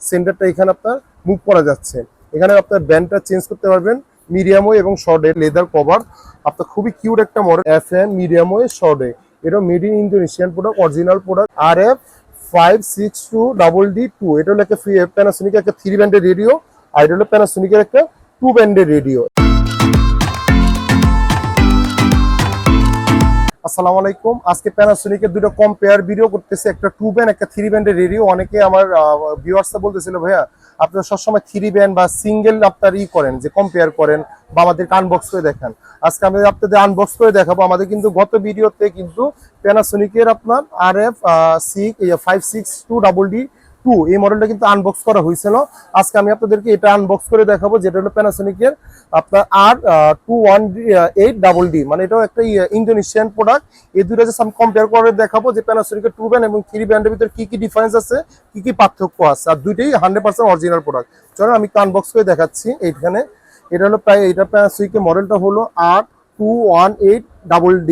সেন্টারটা এখানে আপনার মুভ করা যাচ্ছে। এখানে আপনার ব্যান্ডটা চেঞ্জ করতে পারবেন মিডিয়াম ওয়ে এবং শর্ট এ লেদার কভার। আপনার খুবই কিউট একটা model FM medium wave short এ। এটা made in Indonesian product, original product. RF5622D2 এটা হলো একটা প্যানাসোনিকের একটা 3 ব্যান্ডের রেডিও, আর এটা হলো প্যানাসোনিকের একটা 2 ব্যান্ডের রেডিও। আসসালামু আলাইকুম। আজকে প্যানাসোনিকের দুটো কম্পেয়ার ভিডিও করতেছি, একটা 2 ব্যান্ড একটা 3 ব্যান্ডের রেডিও। অনেকে আমার ভিউয়ার্সরা বলতেছিল ভাইয়া আপনারা সবসময় 3 ব্যান্ড বা সিঙ্গেল আপনার করেন, যে কম্পেয়ার করেন বা আমাদেরকে আনবক্স করে দেখান। আজকে আমি আপনাদের আনবক্স করে দেখাবো। আমাদের কিন্তু গত ভিডিওতে কিন্তু প্যানাসোনিকের আপনার RF5622D2 এই মডেলটা কিন্তু আনবক্স করা হয়েছিল। আজকে আমি আপনাদেরকে এটা আনবক্স করে দেখাবো, যেটা হলো প্যানাসোনিকের আপনার R2118DD, মানে এটাও একটা ইন্দোনেশিয়ান প্রোডাক্ট। এই দুটো জাস্ট আমি কম্পেয়ার করে দেখাবো যে প্যানাসোনিকের 2 ব্যান্ড এবং 3 ব্যান্ডের ভিতরে কি কি ডিফারেন্স আছে, কি কি পার্থক্য আছে। আর দুইটাই 100% অরিজিনাল প্রোডাক্ট। চলো আমি আনবক্স করে দেখাচ্ছি। এইখানে এটা হলো প্রায়, এটা প্যানাসোনিকের মডেলটা হলো R2118DD।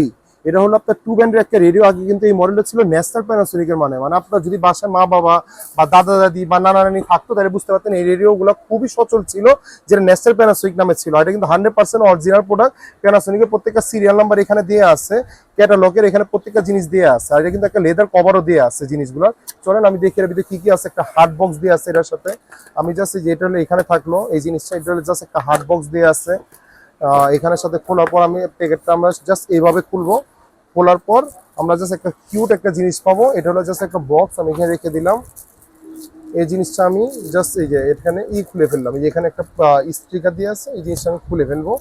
এটা হলো আপনার 2 ব্যান্ডের একটা রেডিও। আগে কিন্তু এই মডেলটা ছিল ন্যাশনাল প্যানাসোনিকের, মানে আপনার যদি বাসায় মা বাবা বা দাদা দাদি বা নানা নানি থাকতো তাহলে বুঝতে পারতেন এই রেডিওগুলো খুবই সচল ছিল, যেটা ন্যাশনাল প্যানাসোনিক নামে ছিল। এটা কিন্তু 100% অরিজিনাল প্রোডাক্ট। প্যানাসোনিকের প্রত্যেকটা সিরিয়াল নাম্বার এখানে দিয়ে আছে, ক্যাটালগের এখানে প্রত্যেকটা জিনিস দিয়ে আছে। আর এটা কিন্তু একটা লেদার কভারও দিয়ে আছে জিনিসগুলো। চলেন আমি দেখি এর ভিতরে কি কি আছে। একটা হার্ড বক্স দিয়ে আছে এটার সাথে। আমি জাস্ট যেটা হলো এখানে থাকলো এই জিনিসটা, এটা হলো জাস্ট একটা হার্ড বক্স দিয়ে আছে। এখানের সাথে খোলার পর আমি প্যাকেটটা আমরা জাস্ট এইভাবে খুলবো। খোলার পর আমরা জাস্ট একটা কিউট একটা জিনিস পাবো। এটা হলো জাস্ট একটা বক্স, আমি এখানে রেখে দিলাম। এই জিনিসটা আমি জাস্ট এই যে এখানে খুলে ফেললাম। এই যে এখানে একটা স্টিকার দিয়ে আছে, এই জিনিসটা আমি খুলে ফেলবো।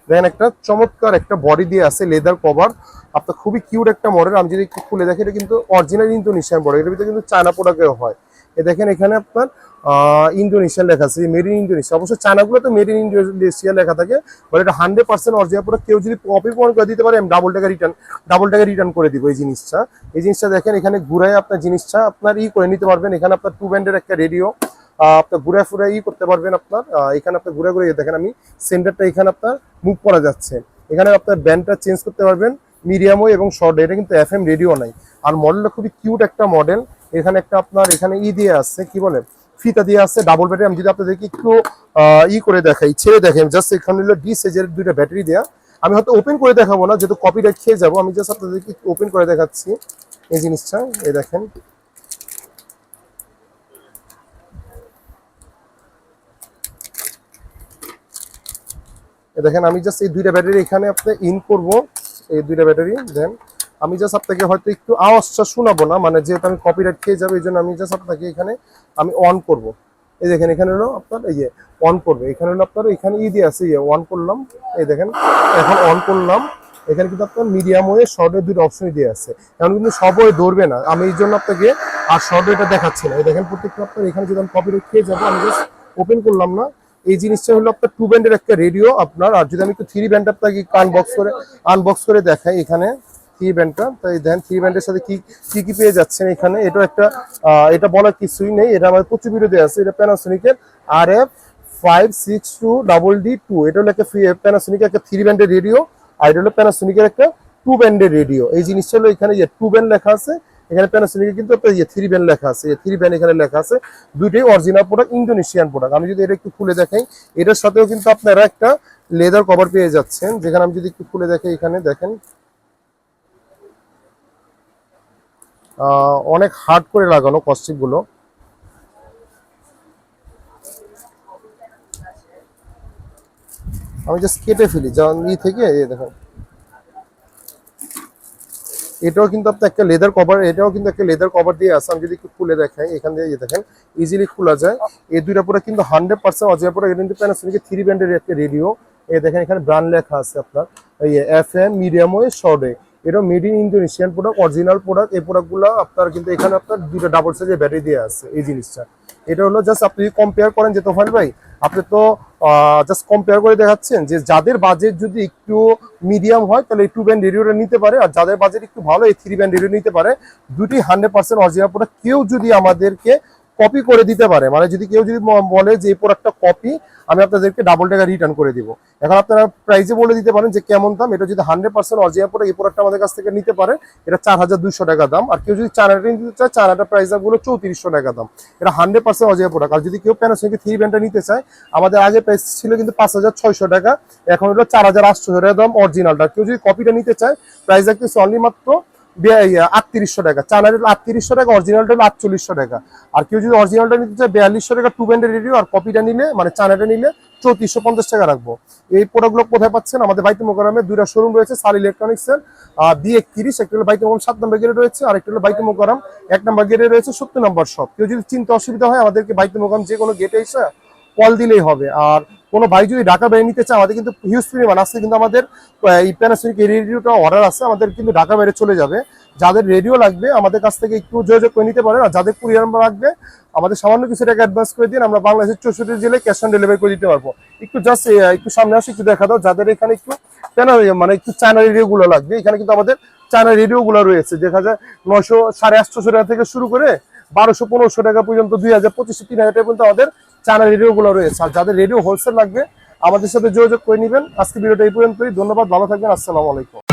দেন একটা চমৎকার একটা বডি দিয়ে আছে, লেদার কভার। আপনার খুবই কিউট একটা মডেল। আমি যদি একটু খুলে দেখি, এটা কিন্তু অরিজিনাল ইন্দোনেশিয়ান মডেল। এর ভিতরে কিন্তু চায়না প্রোডাক্টেও হয়। দেখেন এখানে আপনার ইন্দোনেশিয়ান লেখা আছে, মেড ইন ইন্দোনেশিয়া। অবশ্য চায়নাগুলো তো মেড ইন ইন্দোনেশিয়া লেখা থাকে, বাট এটা 100% অরিজিনাল প্রোডাক্ট। কেউ যদি কপি প্রমাণ করে দিতে পারে, আমি ডাবল টাকা রিটার্ন করে দিব এই জিনিসটা। দেখেন এখানে ঘুরাই আপনার জিনিসটা আপনার করে নিতে পারবেন। এখানে আপনার 2 ব্যান্ডের একটা রেডিও, আপনার ঘুরে ফুরে করতে পারবেন আপনার। এখানে আপনার ঘুরে ঘুরে দেখেন আমি সেন্টারটা এখানে আপনার মুভ করা যাচ্ছে। এখানে আপনার ব্যান্ডটা চেঞ্জ করতে পারবেন মিডিয়াম ওয়ে এবং শর্ট। এটা কিন্তু FM রেডিও নাই। আর মডেলটা খুবই কিউট একটা মডেল। এখানে একটা আপনার এখানে দিয়ে আছে, কি বলে, ফিতা দিয়ে আছে ডাবল ব্যাটারি। আমি যদি আপনাদেরকে একটু করে দেখাই, ছেড়ে দেখেন জাস্ট, এখানে হলো ডি সাইজের 2টা ব্যাটারি দেওয়া। আমি হয়তো ওপেন করে দেখাবো না, যেহেতু কপিরাইট খেয়ে যাবো। আমি জাস্ট আপনাদেরকে ওপেন করে দেখাচ্ছি এই জিনিসটা। এই দেখেন দেখেন আমি জাস্ট এই 2টা ব্যাটারি এখানে আপনি ইন করব। এই 2টা ব্যাটারি দেন আমি জাস্ট আপনাকে হয়তো একটু আওয়াজটা শোনাবো না, মানে যেহেতু আমি কপিরাইট খেয়ে যাবো, এই জন্য আমি জাস্ট আপনাকে এখানে আমি অন করব। এই দেখেন এখানে হলো আপনার এই যে অন করবে। এখানে হলো আপনার এখানে দিয়ে আছে, অন করলাম। এই দেখেন এখন অন করলাম। এখানে কিন্তু আপনার মিডিয়াম ওয়ে শর্ট এর 2টা অপশনই দিয়ে আছে। এখন কিন্তু সব ওয়ে ধরবে না, আমি এই জন্য আপনাকে আর শর্ট ওয়েটা দেখাচ্ছি না। এই দেখেন প্রত্যেকটা আপনার এখানে যদি আমি কপিরাইট খেয়ে যাবো, আমি জাস্ট ওপেন করলাম না। এই জিনিসটা হলো আপনার 2 ব্যান্ডের একটা রেডিও আপনার। আর যদি আমি একটু 3 ব্যান্ড আপনাকে আনবক্স করে দেখাই, এখানে 3 ব্যান্ডটা, তাই দেখেন 3 ব্যান্ডের সাথে কি কি পেয়ে যাচ্ছেন এখানে। এটা একটা এটা বলার কিছুই নেই, এটা আমার প্রচুর ভিডিও দেওয়া আছে। এটা প্যানাসোনিকের RF5622D2। এটা হলো একটা প্যানাসোনিকের একটা 3 ব্যান্ডের রেডিও, আর এটা হলো প্যানাসোনিকের একটা 2 ব্যান্ডের রেডিও। এই জিনিসটা হলো এখানে 2 ব্যান্ড লেখা আছে। এখানে প্যানাসোনিকের কিন্তু আপনার 3 ব্যান্ড লেখা আছে, 3 ব্যান্ড এখানে লেখা আছে। দুইটাই অরিজিনাল প্রোডাক্ট, ইন্দোনেশিয়ান প্রোডাক্ট। আমি যদি এটা একটু খুলে দেখাই, এটার সাথেও কিন্তু আপনারা একটা লেদার কভার পেয়ে যাচ্ছেন। যেখানে আমি যদি একটু খুলে দেখাই, এখানে দেখেন অনেক হার্ড করে লাগানো কস্টিপ গুলো। আমি জাস্ট কেটে ফেলি যেমন থেকে। দেখেন এটাও কিন্তু আপনার একটা লেদার কভার, এটাও কিন্তু একটা লেদার কভার দিয়ে আছে। আমি যদি একটু খুলে দেখাই, এখান দিয়ে দেখেন ইজিলি খোলা যায়। এই 2টা পুরো কিন্তু 100% অরিজিনাল প্রোডাক্ট। এটা কিন্তু প্যানাসোনিকের 3 ব্যান্ডের একটা রেডিও। এই দেখেন এখানে ব্র্যান্ড লেখা আছে আপনার, এই FM মিডিয়াম ওয়ে শর্ট এ। এটা made in Indonesian product, original product. এই প্রোডাক্টগুলো আপনার কিন্তু এখানে আপনার 2টা ডাবল সাইজের ব্যাটারি দিয়ে আছে এই জিনিসটা। এটা হলো জাস্ট আপনি কম্পেয়ার করেন যে তোফাল ভাই, আপনি তো জাস্ট কম্পেয়ার করে দেখাচ্ছেন যে যাদের বাজেট যদি একটু মিডিয়াম হয় তাহলে এই 2 ব্যান্ড রেডিওটা নিতে পারে, আর যাদের বাজেট একটু ভালো এই 3 ব্যান্ড রেডিও নিতে পারে। দুটি 100% অরিজিনাল প্রোডাক্ট। কেউ যদি আমাদেরকে কপি করে দিতে পারে, মানে যদি কেউ যদি বলে যে এই প্রোডাক্টটা কপি, আমি আপনাদেরকে ডাবল টাকা রিটার্ন করে দিব। এখন আপনারা প্রাইসে বলে দিতে পারেন যে কেমন দাম। এটা যদি 100% অরিজিনাল প্রোডাক্ট, এই প্রোডাক্টটা আমাদের কাছ থেকে নিতে পারে, এটা 4200 টাকা দাম। আর কেউ যদি চায়নাটা নিতে চায়, চায়নাটা প্রাইস দামগুলো 3400 টাকা দাম। এটা 100% অরিজিনাল প্রোডাক্ট। আর যদি কেউ প্যানাসোনিক 3 ব্র্যান্ডটা নিতে চায়, আমাদের আগে প্রাইস ছিল কিন্তু 5600 টাকা, এখন হলো 4800 টাকা দাম অরিজিনালটা। কেউ যদি কপিটা নিতে চায়, প্রাইস রাখতেছে অনলি মাত্র 3800 টাকা। চায়নাটা 3800 টাকা, অরিজিনালটা হলো 4800 টাকা। আর কেউ যদি অরিজিনালটা নিতে চায় 4200 টাকা 2 ব্র্যান্ডের রেডিও, আর কপিটা নিলে মানে চায়নাটা নিলে 3450 টাকা রাখবো। এই প্রোডাক্টগুলো কোথায় পাচ্ছেন? আমাদের বাইতুল মোকাররমে দুইটা শোরুম রয়েছে, সাল ইলেকট্রনিক্সের B31, একটা হলো বাইতুল মোকাররম 7 নম্বর গেটে রয়েছে, আর একটা হলো বাইতুল মোকাররম 1 নম্বর গেটে রয়েছে 70 নম্বর শপ। কেউ যদি চিন্তা অসুবিধা হয়, আমাদেরকে বাইতুল মোকাররম যে কোনো গেটে এসে কল দিলেই হবে। আর কোনো ভাই যদি ঢাকা বাইরে নিতে চায়, আমাদের কিন্তু হিউজ পরিমাণ আছে, কিন্তু আমাদের এই প্যানাসোনিক রেডিওটা অর্ডার আছে, আমাদের কিন্তু ঢাকা বাইরে চলে যাবে। যাদের রেডিও লাগবে আমাদের কাছ থেকে একটু যোগাযোগ করে নিতে পারেন। আর যাদের কুরিয়ার নাম্বার লাগবে, আমাদের সামান্য কিছু টাকা অ্যাডভান্স করে দিন, আমরা বাংলাদেশের 64 জেলায় ক্যাশ অন ডেলিভারি করে দিতে পারবো। একটু জাস্ট একটু সামনে আসে একটু দেখা দাও, যাদের এখানে একটু মানে একটু চায়না রেডিও গুলো লাগবে। এখানে কিন্তু আমাদের চায়না রেডিও গুলো রয়েছে, দেখা যায় 900 850 টাকা থেকে শুরু করে 1200 1500 টাকা পর্যন্ত, 2000 2500 3000 টাকা পর্যন্ত আমাদের চায়না রেডিও গুলো রয়েছে। আর যাদের রেডিও হোলসেল লাগবে, আমাদের সাথে যোগাযোগ করে নেবেন। আজকে ভিডিওটা এই পর্যন্তই। ধন্যবাদ, ভালো থাকবেন, আসসালামু আলাইকুম।